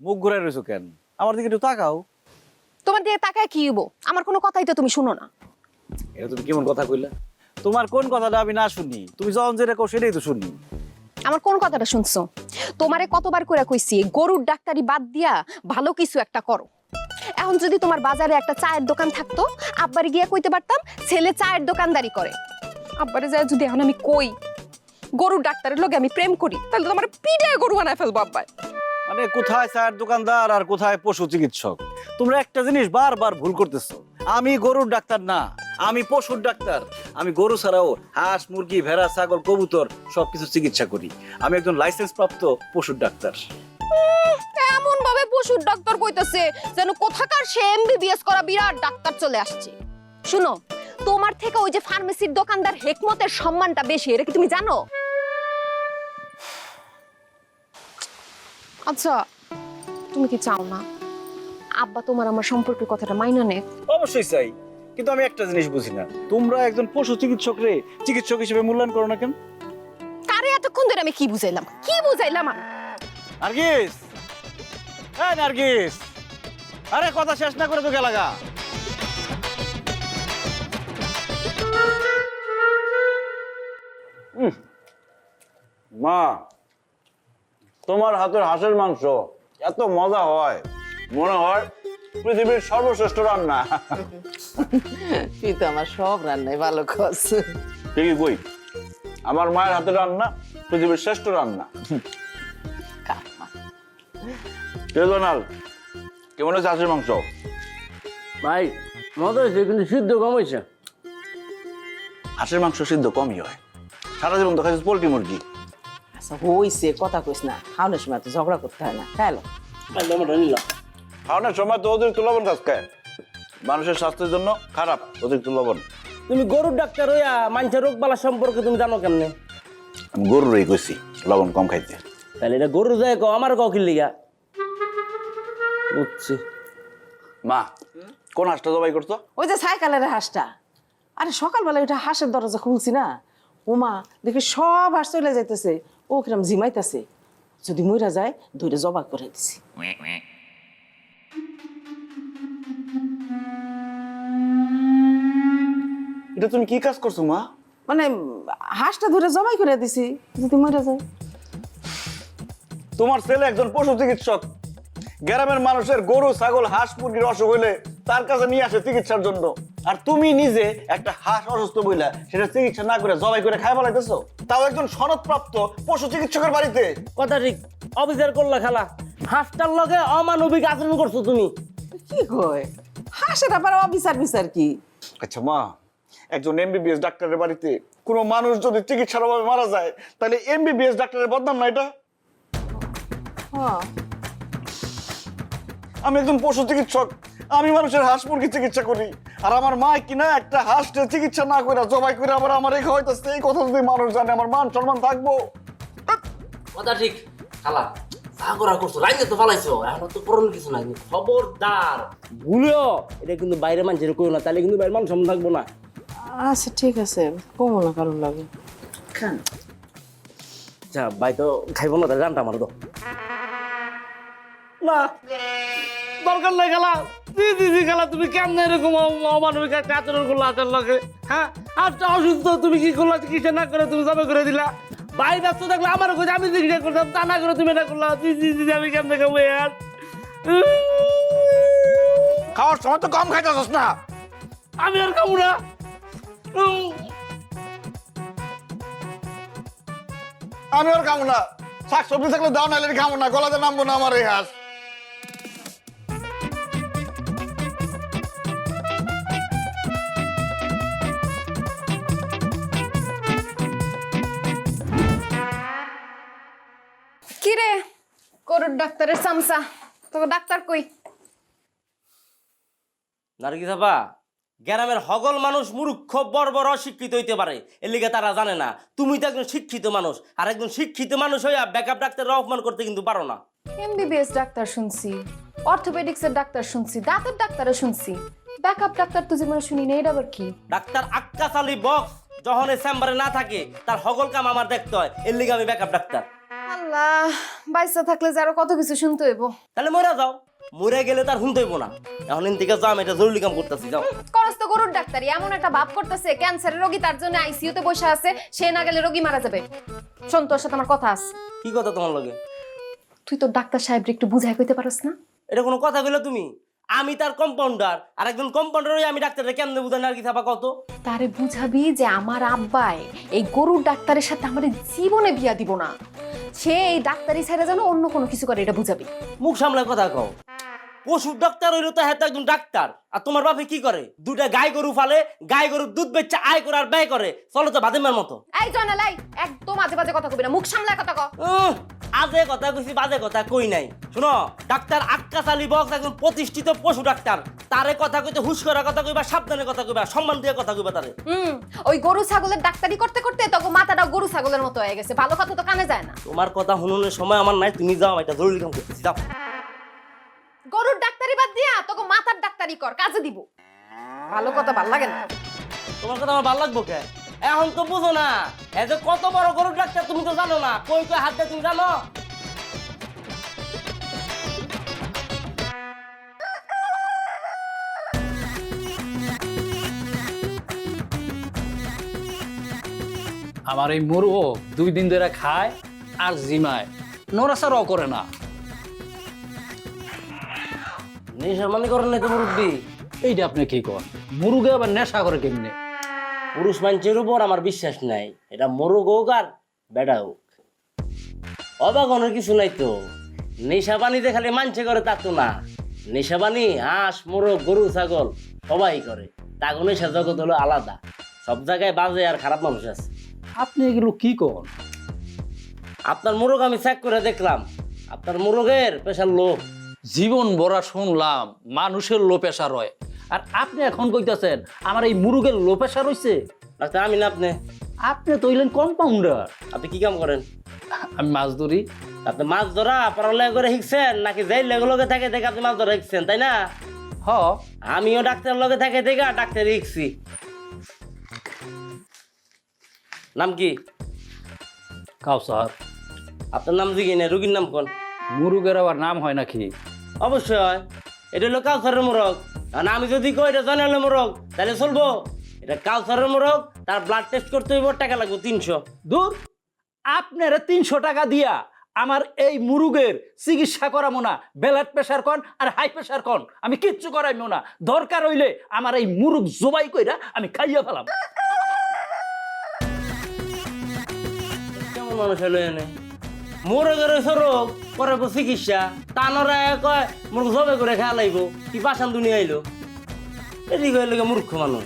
মুখ ঘুরাই রয়েছো কেন? আমার দিকে একটু তাকাও। তোমার দিকে তাকায় কি হইব? আমার কোনো কথাই তো তুমি শুনো না। এটা তুমি কেমন কথা কইলা? তোমার কোন কথাটা আমি না শুনি? তুমি যখন যেটা কও সেটাই তো শুনি। আমার কোন কথাটা শুনছো? তোমারে কতবার করে কইছি গরুর ডাক্তারি বাদ দিয়া ভালো কিছু একটা করো। এখন যদি তোমার বাজারে একটা চায়ের দোকান থাকতো, আব্বারে গিয়ে কইতে পারতাম ছেলে চায়ের দোকানদারি করে। আব্বারে যায় যদি এখন আমি কই গরুর ডাক্তারের লগে আমি প্রেম করি, তাহলে তো আমার পিঠে গরু বানায় ফেলবো আব্বাই। মানে কোথায় চায়ের দোকানদার আর কোথায় পশু চিকিৎসক? তোমরা একটা জিনিস বারবার ভুল করতেছো। আমি গরুর ডাক্তার না, আমি পশুর ডাক্তার। আমি গরু ছাড়াও হাঁস, মুরগি, ভেড়া, ছাগল, কবুতর সবকিছু চিকিৎসা করি। আমি একজন লাইসেন্স প্রাপ্ত পশুর ডাক্তার। এমন ভাবে পশুর ডাক্তার কইতাছে যেন কোথাকার সে এমবিবিএস করা বিরাট ডাক্তার চলে আসছে। শুনো, তোমার থেকে ওই যে ফার্মেসির দোকানদার হেকমতের সম্মানটা বেশি, এটা কি তুমি জানো? আচ্ছা, তুমি কি চাও না আব্বা তোমার আমার সম্পর্কের কথাটা মাইনা নেক? অবশ্যই চাই, কিন্তু আমি একটা জিনিস বুঝি না, তোমরা একজন পশু চিকিৎসক রে চিকিৎসক হিসেবে মূল্যায়ন করো না কেন? তারে এতক্ষণ ধরে আমি কি বুঝাইলাম আমি? নার্গিস, এই নার্গিস, আরে কথা শেষ না করে তো গেলাগা। মা, তোমার হাতের হাঁসের মাংস এত মজা হয়, মনে হয় পৃথিবীর সর্বশ্রেষ্ঠ রান্না। তুই তো আমার সব রান্নাই ভালো করছ। ঠিকই কই, আমার মায়ের হাতের রান্না পৃথিবীর শ্রেষ্ঠ রান্না। কেজনাল, কেমন হয়েছে হাঁসের মাংস? ভাই মজা হয়েছে কিন্তু সিদ্ধ কম হয়েছে। হাঁসের মাংস সিদ্ধ কমই হয়, সারা জীবন তো খাইছিস পোল্ট্রি মুরগি। আচ্ছা হইছে, কথা কইস না, খাওয়ানোর সময় তো ঝগড়া করতে হয় না। খাইলো খাওয়ানোর সময় তো অতিরিক্ত লবণ খাস খায়, মানুষের স্বাস্থ্যের জন্য খারাপ অতিরিক্ত লবণ। তুমি গরুর ডাক্তার হইয়া মানুষের রোগ বালা সম্পর্কে তুমি জানো কেমনে? আমি গরুরই কইছি লবণ কম খাইতে। তাহলে এটা গরু যায় কও, আমার কও কিল লিগা? বুঝছি। মা, কোন হাঁসটা জবাই করছো? ওই যে সাইকেলের হাঁসটা। আরে সকালবেলা ওইটা হাঁসের দরজা খুলছি না, ওমা দেখি সব হাঁস চলে যাইতেছে, ও কিরম ঝিমাইতেছে। যদি মইরা যায় ধরে জবা করে দিছি। এটা তুমি কি কাজ করছো মা? মানে হাঁসটা ধরে জবাই করে দিছি, যদি মইরা যায়। তোমার ছেলে একজন পশু চিকিৎসক, গ্রামের মানুষের গরু, ছাগল, হাঁস, মুরগির অসুখ হইলে তার কাছে নিয়ে আসে চিকিৎসার জন্য, আর তুমি নিজে একটা হাঁস অসুস্থ বইলা সেটা চিকিৎসা না করে জবাই করে খাই ফেলাইতেছো, তাও একজন সনদপ্রাপ্ত পশু চিকিৎসকের বাড়িতে। কথা ঠিক, অবিচার করলা খালা। হাঁসটার লগে অমানবিক আচরণ করছো তুমি। কি কয় হাঁসের আবার অবিচার বিচার কি? আচ্ছা মা, একজন এমবিবিএস ডাক্তারের বাড়িতে কোনো মানুষ যদি চিকিৎসার অভাবে মারা যায়, তাহলে এমবিবিএস ডাক্তারের বদনাম না এটা? হ্যাঁ, আমি একজন পশু চিকিৎসক, আমি মানুষের হাঁস মুরগি চিকিৎসা করি, আর আমার মা কিনা একটা হাঁসের চিকিৎসা না করে জবাই করে আবার আমার এই খাওয়াইতেছে। এই কথা যদি মানুষ জানে, আমার মান সম্মান থাকবো? কথা ঠিক খালা, সাগরা করছো, লাইনে তো ফালাইছো, এখন তো করণ কিছু নাই। খবরদার ভুলেও এটা কিন্তু বাইরে মানুষের কইও না, তাহলে কিন্তু বাইরের মানুষ সম্মান থাকবো না। আচ্ছা ঠিক আছে, কমো না কারণ লাগে। খান। আচ্ছা ভাই তো খাইবো না, তাহলে জানটা আমার তো না দরকার নাই খালা। জি জি জি খালা, তুমি কেমন এরকম অমানবিক একটা আচরণ করলো হাতের লগে? হ্যাঁ, হাতটা অসুস্থ, তুমি কি করলা? চিকিৎসা না করে তুমি জবে করে দিলা। ভাই ব্যস্ত থাকলে আমার কাছে আমি চিকিৎসা করতাম, তা না করে তুমি এটা করলা। জি জি জি, আমি কেমনে খাবো আর? খাওয়ার সময় তো কম খাইতেছস না। আমি আর খাবো না। আমি আর খাবো না, শাক সবজি থাকলে দাও, নাইলে খাবো না, গলাতে নামবো না আমার এই হাঁস। কি রে গরুর ডাক্তারের চামচা, তোকে ডাক্তার কই? নারকি থাপা, গ্রামের হগল মানুষ মূর্খ বর্বর অশিক্ষিত হইতে পারে, এর লিগে তারা জানে না তুমি তো একজন শিক্ষিত মানুষ, আর একজন শিক্ষিত মানুষ হইয়া ব্যাকআপ ডাক্তারের অপমান করতে কিন্তু পারো না। এমবিবিএস ডাক্তার শুনছি, অর্থোপেডিক্সের ডাক্তার শুনছি, দাঁতের ডাক্তারও শুনছি, ব্যাকআপ ডাক্তার তো জীবনে শুনি না। এটা আবার কি? ডাক্তার আক্কাস আলী বক্স যখন এই চেম্বারে না থাকে, তার হগল কাম আমার দেখতে হয়, এর লিগে আমি ব্যাকআপ ডাক্তার। আল্লাহ আল্লাহ, বাইসা থাকলে যে আরো কত কিছু শুনতে হইব। তাহলে মরে যাও, মরে গেলে তার শুনতে হইব না। এখন ইন্তিকা যাও, আমি এটা জরুরি কাম করতেছি, যাও। করস তো গরুর ডাক্তারি, এমন একটা ভাব করতেছে ক্যান্সারের রোগী তার জন্য আইসিইউতে বসে আছে, সে না গেলে রোগী মারা যাবে। শোন, তোর সাথে আমার কথা আছে। কি কথা তোমার লগে? তুই তো ডাক্তার সাহেব একটু বুঝাই কইতে পারস না? এটা কোনো কথা কইলে তুমি? আমি তার কম্পাউন্ডার, আর একজন কম্পাউন্ডার হয়ে আমি ডাক্তারটা কেমনে বুঝাই আর কি থাকা কত? তারে বুঝাবি যে আমার আব্বাই এই গরুর ডাক্তারের সাথে আমার জীবনে বিয়া দিব না, সে এই ডাক্তারি ছেড়ে যেন অন্য কোনো কিছু করে, এটা বুঝাবি। মুখ সামলায় কথা কও। পশুর ডাক্তার হইলো তো হ্যাঁ তো একজন ডাক্তার। আর তোমার বাপে কি করে? দুটা গাই গরু ফালে, গাই গরুর দুধ বেচে আয় করে আর ব্যয় করে, চলো তো বাদেমার মতো। এই জনালাই, একদম আজে বাজে কথা কবি না, মুখ সামলায় কথা কও। আজে কথা কইছি, বাজে কথা কই নাই। শুনো, ডাক্তার আক্কাস আলী বক্স একজন প্রতিষ্ঠিত পশু ডাক্তার। তারে কথা কইতে হুশ করে কথা কইবা, সাবধানে কথা কইবা, সম্মান দিয়ে কথা কইবা তারে। ওই গরু ছাগলের ডাক্তারি করতে করতে তখন মাথাটা গরু ছাগলের মতো হয়ে গেছে, ভালো কথা তো কানে যায় না। তোমার কথা শুনুনের সময় আমার নাই, তুমি যাও, এটা জরুরি কাম করতেছি, যাও। গরুর ডাক্তারি বাদ দিয়া তোকে মাথার ডাক্তারি কর, কাজে দিব। ভালো কথা ভাল লাগে না। তোমার কথা আমার ভালো লাগবো কে? এখন তো বুঝো না, এই যে কত বড় গরুর ডাক্তার তুমি তো জানো না, কই কই হাত দিয়ে তুমি জানো? আমার এই মুরগ 2 দিন ধরে খায় আর জিমায়, নড়াচড়াও করে না। নেশার মানে করেন নাই তো মুরব্বী? এইটা আপনি কি কর? মুরগে আবার নেশা করে কেমনে? পুরুষ মানুষের উপর আমার বিশ্বাস নাই, এটা মোরগ হোক আর বেড়া হোক। অবাক হওয়ার কিছু নাই তো। নেশা পানিতে খালি মানছে করে তা তো না। নেশা পানি হাঁস, মোরগ, গরু, ছাগল সবাই করে। তাকে নেশা জগৎ হলো আলাদা। সব জায়গায় বাজে আর খারাপ মানুষ আছে। আপনি এগুলো কি কর? আপনার মোরগ আমি চেক করে দেখলাম, আপনার মোরগের প্রেশার লো। জীবন ভরা শুনলাম মানুষের লো প্রেশার হয়, আর আপনি এখন কইতাছেন আমার এই মুরগের লো প্রেশার হইছে? ডাক্তার আমি না আপনি? আপনি তো হইলেন কম্পাউন্ডার। আপনি কি কাম করেন? আমি মাছ ধরি। আপনি মাছ ধরা পড়ালেখা করে শিখছেন নাকি যাই লেগুলোকে থাকে দেখে আপনি মাছ ধরা শিখছেন, তাই না? হ, আমিও ডাক্তার লগে থাকে দেখে ডাক্তার শিখছি। নাম কি? কাউসার। আপনার নাম জিজ্ঞেস না, রুগীর নাম কোন? মুরগের আবার নাম হয় নাকি? অবশ্যই হয়। এটা হলো কাউসারের মোরগ। আর আমি যদি কই এটা জনালে মোরগ তাহলে চলবো? এটা কাউসারের মোরগ, তার ব্লাড টেস্ট করতে হইব, টাকা লাগবে 300। দূর, আপনারা 300 টাকা দিয়া আমার এই মুরগের চিকিৎসা করামো না। ব্লাড প্রেশার কন আর হাই প্রেশার কন, আমি কিচ্ছু করাইমো না। দরকার হইলে আমার এই মুরগ জবাই কইরা আমি খাইয়া ফেলাম। কেমন মানুষ হলো এনে? মোরগের রোগ পরে চিকিৎসা, টানরা কয় মুরগ জবে করে খেয়া লাগবো, কি পাশান দুনিয়া আইলো? এদিকে হইলে মূর্খ মানুষ।